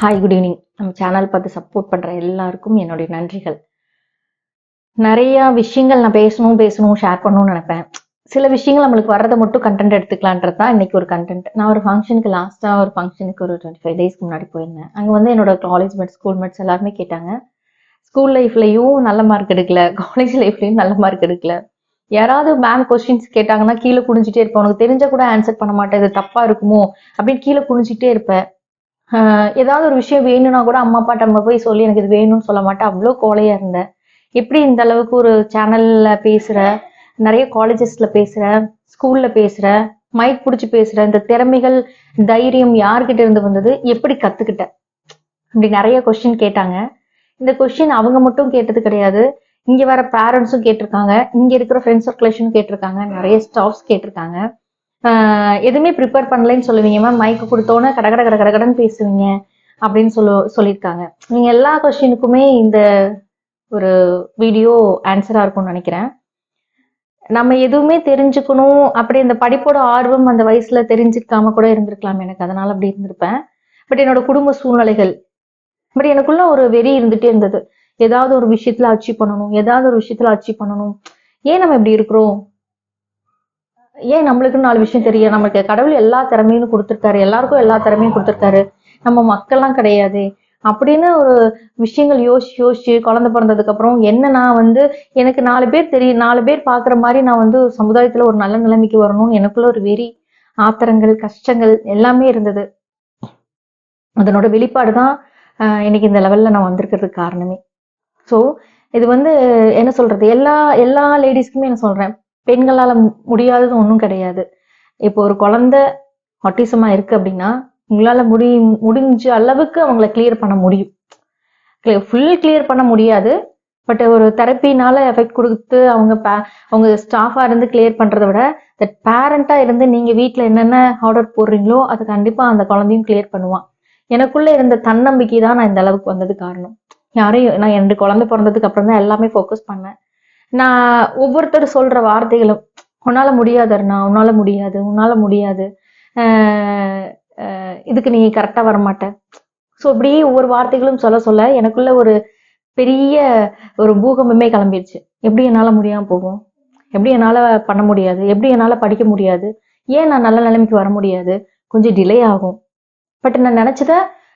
Hi, good evening. நம்ம channel பார்த்து support பண்ணுற எல்லாருக்கும் என்னுடைய நன்றிகள். நிறைய விஷயங்கள் நான் பேசணும் ஷேர் பண்ணணும்னு நினைப்பேன். சில விஷயங்கள் நம்மளுக்கு வர்றதை மட்டும் கண்டென்ட் எடுத்துக்கலான்றது தான் இன்னைக்கு ஒரு கண்டென்ட். நான் ஒரு ஃபங்க்ஷனுக்கு ஒரு 25 டேஸ்க்கு முன்னாடி போயிருந்தேன். அங்கே வந்து என்னோட காலேஜ் மேட்ஸ், ஸ்கூல் மேட்ஸ் எல்லாருமே கேட்டாங்க. ஸ்கூல் லைஃப்லையும் நல்ல மார்க் எடுக்கல, காலேஜ் லைஃப்லையும் நல்ல மார்க் எடுக்கல. யாராவது மேம் கொஸ்டின்ஸ் கேட்டாங்கன்னா கீழே குனிஞ்சிட்டே இருப்பேன். உனக்கு தெரிஞ்சா கூட ஆன்சர் பண்ண மாட்டேன், இது தப்பா இருக்குமோ அப்படின்னு கீழே குனிஞ்சிட்டே இருப்பேன். ஏதாவது ஒரு விஷயம் வேணும்னா கூட அம்மா அப்பாட்ட நம்ம போய் சொல்லி எனக்கு இது வேணும்னு சொல்ல மாட்டேன். அவ்வளோ கோழையா இருந்தேன். எப்படி இந்த அளவுக்கு ஒரு சேனல்ல பேசுற, நிறைய காலேஜஸ்ல பேசுற, ஸ்கூல்ல பேசுற, மைக் பிடிச்சி பேசுற இந்த திறமைகள், தைரியம் யார்கிட்ட இருந்து வந்தது, எப்படி கத்துக்கிட்ட, இப்படி நிறைய கொஸ்டின் கேட்டாங்க. இந்த கொஸ்டின் அவங்க மட்டும் கேட்டது கிடையாது, இங்க வர பேரண்ட்ஸும் கேட்டிருக்காங்க, இங்க இருக்கிற ஃப்ரெண்ட்ஸ் சர்க்குலேஷனும் கேட்டிருக்காங்க, நிறைய ஸ்டாஃப்ஸ் கேட்டிருக்காங்க. எதுவுமே ப்ரிப்பேர் பண்ணலைன்னு சொல்லுவீங்க மேம், மைக்கு கொடுத்தோன்னே கடன்னு பேசுவீங்க அப்படின்னு சொல்லியிருக்காங்க. நீங்க எல்லா கொஸ்டினுக்குமே இந்த ஒரு வீடியோ ஆன்சரா இருக்கும்னு நினைக்கிறேன். நம்ம எதுவுமே தெரிஞ்சுக்கணும் அப்படி இந்த படிப்போட ஆர்வம் அந்த வயசுல தெரிஞ்சுக்காம கூட இருந்திருக்கலாம் எனக்கு, அதனால அப்படி இருந்திருப்பேன். பட் என்னோட குடும்ப சூழ்நிலைகள், பட் எனக்குள்ள ஒரு வெறி இருந்துட்டே இருந்தது. ஏதாவது ஒரு விஷயத்துல அச்சீவ் பண்ணணும். ஏன் நம்ம இப்படி இருக்கிறோம்? ஏன் நம்மளுக்குன்னு 4 விஷயம் தெரியும்? நமக்கு கடவுள் எல்லா திறமையும் கொடுத்துருக்காரு, எல்லாருக்கும் எல்லா திறமையும் கொடுத்துருக்காரு, நம்ம மக்கள்லாம் கிடையாது அப்படின்னு ஒரு விஷயங்கள் யோசிச்சு குழந்தை பிறந்ததுக்கு அப்புறம் என்ன, நான் வந்து எனக்கு 4 பேர் தெரியும், 4 பேர் பாக்குற மாதிரி நான் வந்து சமுதாயத்துல ஒரு நல்ல நிலைமைக்கு வரணும்னு எனக்குள்ள ஒரு வெறி, ஆத்திரங்கள், கஷ்டங்கள் எல்லாமே இருந்தது. அதனோட வெளிப்பாடுதான் இன்னைக்கு இந்த லெவல்ல நான் வந்திருக்கிறதுக்கு காரணமே. ஸோ இது வந்து என்ன சொல்றது, எல்லா லேடிஸ்க்குமே என்ன சொல்றேன், பெண்களால முடியாதது ஒன்றும் கிடையாது. இப்போ ஒரு குழந்தை ஆட்டிசமா இருக்கு அப்படின்னா உங்களால முடிஞ்ச அளவுக்கு அவங்கள கிளியர் பண்ண முடியும். ஃபுல் கிளியர் பண்ண முடியாது, பட் ஒரு தெரப்பினால எஃபெக்ட் கொடுத்து அவங்க ஸ்டாஃபா இருந்து கிளியர் பண்றதை விட தட் பேரண்டா இருந்து நீங்க வீட்டுல என்னென்ன ஆர்டர் போடுறீங்களோ அது கண்டிப்பா அந்த குழந்தையும் கிளியர் பண்ணுவான். எனக்குள்ள இருந்த தன்னம்பிக்கை தான் நான் இந்த அளவுக்கு வந்தது காரணம். யாரையும் நான் 2 குழந்தை பிறந்ததுக்கு அப்புறம் தான் எல்லாமே ஃபோக்கஸ் பண்ணேன். நான் ஒவ்வொருத்தர் சொல்ற வார்த்தைகளும், உன்னால முடியாது அருணா, உன்னால முடியாது, இதுக்கு நீ கரெக்டா வரமாட்ட. ஸோ இப்படி ஒவ்வொரு வார்த்தைகளும் சொல்ல எனக்குள்ள ஒரு பெரிய ஒரு பூகம்பமே கிளம்பிடுச்சு. எப்படி என்னால முடியாம போகும், எப்படி என்னால பண்ண முடியாது, எப்படி என்னால படிக்க முடியாது, ஏன் நான் நல்ல நிலைமைக்கு வர முடியாது, கொஞ்சம் டிலே ஆகும். பட் நான் நினைச்சத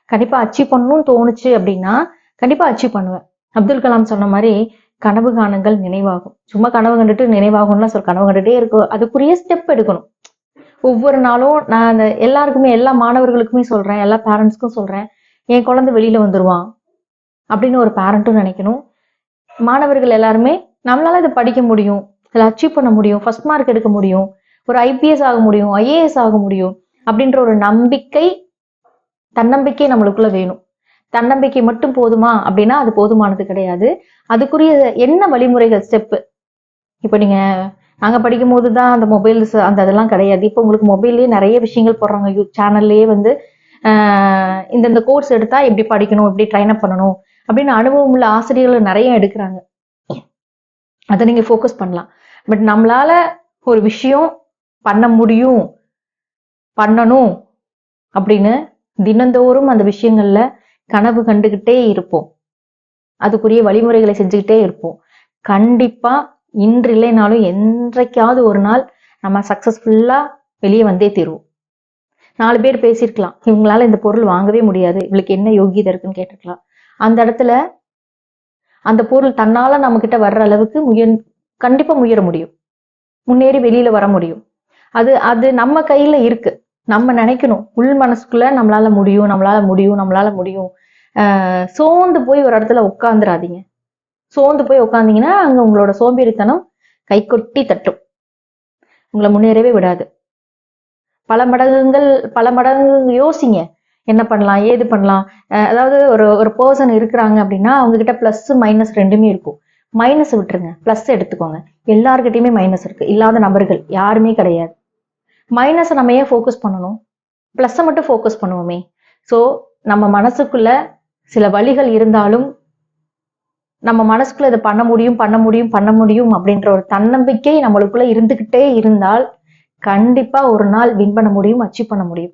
கண்டிப்பா அச்சீவ் பண்ணணும்னு தோணுச்சு அப்படின்னா கண்டிப்பா அச்சீவ் பண்ணுவேன். அப்துல் கலாம் சொன்ன மாதிரி கனவு காணுங்கள் நினைவாகும். சும்மா கனவு கண்டுட்டு நினைவாகும்லாம் கனவு கண்டுட்டே இருக்கும், அதுக்குரிய ஸ்டெப் எடுக்கணும். ஒவ்வொரு நாளும் நான் அந்த எல்லாருக்குமே, எல்லா மாணவர்களுக்குமே சொல்றேன், எல்லா பேரண்ட்ஸ்க்கும் சொல்றேன், என் குழந்தை வெளியில வந்துருவான் அப்படின்னு ஒரு பேரண்ட்டும் நினைக்கணும். மாணவர்கள் எல்லாருமே நம்மளால இதை படிக்க முடியும், இதை அச்சீவ் பண்ண முடியும், ஃபர்ஸ்ட் மார்க் எடுக்க முடியும், ஒரு ஐபிஎஸ் ஆக முடியும், ஐஏஎஸ் ஆக முடியும் அப்படின்ற ஒரு நம்பிக்கை, தன்னம்பிக்கை நம்மளுக்குள்ள வேணும். தன்னம்பிக்கை மட்டும் போதுமா அப்படின்னா அது போதுமானது கிடையாது. அதுக்குரிய என்ன வழிமுறைகள், ஸ்டெப்பு. இப்போ நாங்க படிக்கும் போதுதான் அந்த மொபைல்ஸ் அந்த அதெல்லாம் கிடையாது. இப்போ உங்களுக்கு மொபைல்லயே நிறைய விஷயங்கள் போடுறாங்க. சேனல்லே வந்து இந்த கோர்ஸ் எடுத்தா எப்படி படிக்கணும், எப்படி ட்ரைன் அப் பண்ணணும் அப்படின்னு அனுபவம் உள்ள ஆசிரியர்கள் நிறைய எடுக்கிறாங்க. அதை நீங்க ஃபோக்கஸ் பண்ணலாம். பட் நம்மளால ஒரு விஷயம் பண்ண முடியும், பண்ணணும் அப்படின்னு தினந்தோறும் அந்த விஷயங்கள்ல கனவு கண்டுகிட்டே இருப்போம், அதுக்குரிய வழிமுறைகளை செஞ்சுக்கிட்டே இருப்போம். கண்டிப்பா இன்று இல்லைனாலும் என்றைக்காவது ஒரு நாள் நம்ம சக்சஸ்ஃபுல்லா வெளியே வந்தே தீருவோம். 4 பேர் பேசியிருக்கலாம், இவங்களால இந்த பொருள் வாங்கவே முடியாது, இவளுக்கு என்ன யோகியதை இருக்குன்னு கேட்டிருக்கலாம். அந்த இடத்துல அந்த பொருள் தன்னால நம்ம கிட்ட வர்ற அளவுக்கு கண்டிப்பா முயற முடியும், முன்னேறி வெளியில வர முடியும். அது நம்ம கையில இருக்கு. நம்ம நினைக்கணும் உள் மனசுக்குள்ள, நம்மளால முடியும். சோர்ந்து போய் ஒரு இடத்துல உட்காந்துராதீங்க. சோர்ந்து போய் உட்காந்தீங்கன்னா அங்க உங்களோட சோம்பேறித்தனம் கை கொட்டி தட்டும், உங்களை முன்னேறவே விடாது. பல மடங்கு யோசிங்க, என்ன பண்ணலாம், ஏது பண்ணலாம். அதாவது ஒரு பர்சன் இருக்கிறாங்க அப்படின்னா அவங்க கிட்ட பிளஸ் மைனஸ் ரெண்டுமே இருக்கும். மைனஸ் விட்டுருங்க, பிளஸ் எடுத்துக்கோங்க. எல்லார்கிட்டயுமே மைனஸ் இருக்கு, இல்லாத நபர்கள் யாருமே கிடையாது. மைனஸை நம்ம ஏன் ஃபோக்கஸ் பண்ணணும், பிளஸ்ஸை மட்டும் ஃபோக்கஸ் பண்ணுவோமே. ஸோ நம்ம மனசுக்குள்ள சில வழிகள் இருந்தாலும் நம்ம மனசுக்குள்ள இதை பண்ண முடியும் அப்படின்ற ஒரு தன்னம்பிக்கை நம்மளுக்குள்ள இருந்துகிட்டே இருந்தால் கண்டிப்பா ஒரு நாள் வின் பண்ண முடியும், அச்சீவ் பண்ண முடியும்.